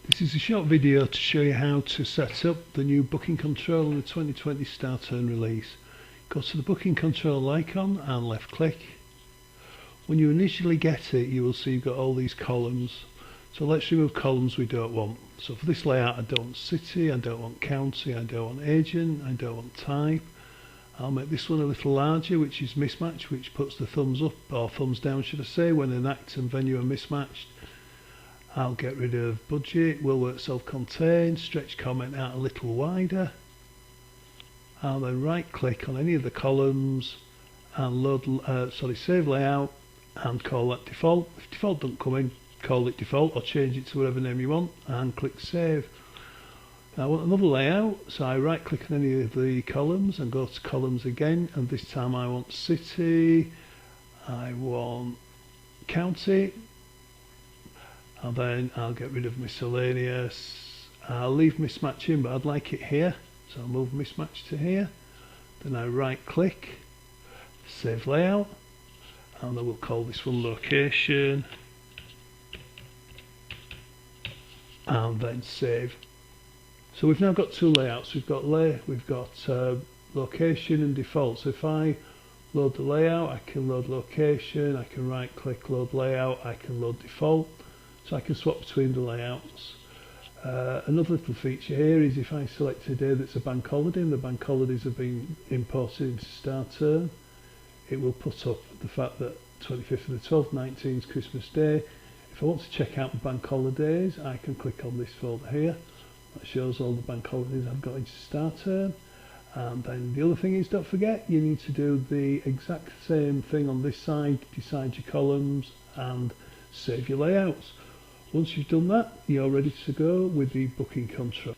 This is a short video to show you how to set up the new booking control in the 2020 StarTurn release. Go to the booking control icon and left click. When you initially get it, you will see you've got all these columns. So let's remove columns we don't want. So for this layout, I don't want city, I don't want county, I don't want agent, I don't want type. I'll make this one a little larger, which is mismatch, which puts the thumbs up, or thumbs down should I say, when an act and venue are mismatched. I'll get rid of budget, will work self-contained, stretch comment out a little wider. I'll then right click on any of the columns and save layout and call that default. If default doesn't come in, call it default or change it to whatever name you want and click save. Now I want another layout, so I right click on any of the columns and go to columns again, and this time I want city, I want county, and then I'll get rid of miscellaneous. I'll leave mismatch in, but I'd like it here, so I'll move mismatch to here. Then I right click, save layout, and then we'll call this one location, and then save. So we've now got two layouts. We've got location and default. So if I load the layout, I can load location, I can right click, load layout, I can load default. So I can swap between the layouts. Another little feature here is if I select a day that's a bank holiday and the bank holidays have been imported into StarTurn, it will put up the fact that 25th of the 12th, 19th is Christmas Day. If I want to check out the bank holidays, I can click on this folder here. That shows all the bank holidays I've got into StarTurn. And then the other thing is, don't forget, you need to do the exact same thing on this side, decide your columns and save your layouts. Once you've done that, you're ready to go with the booking control.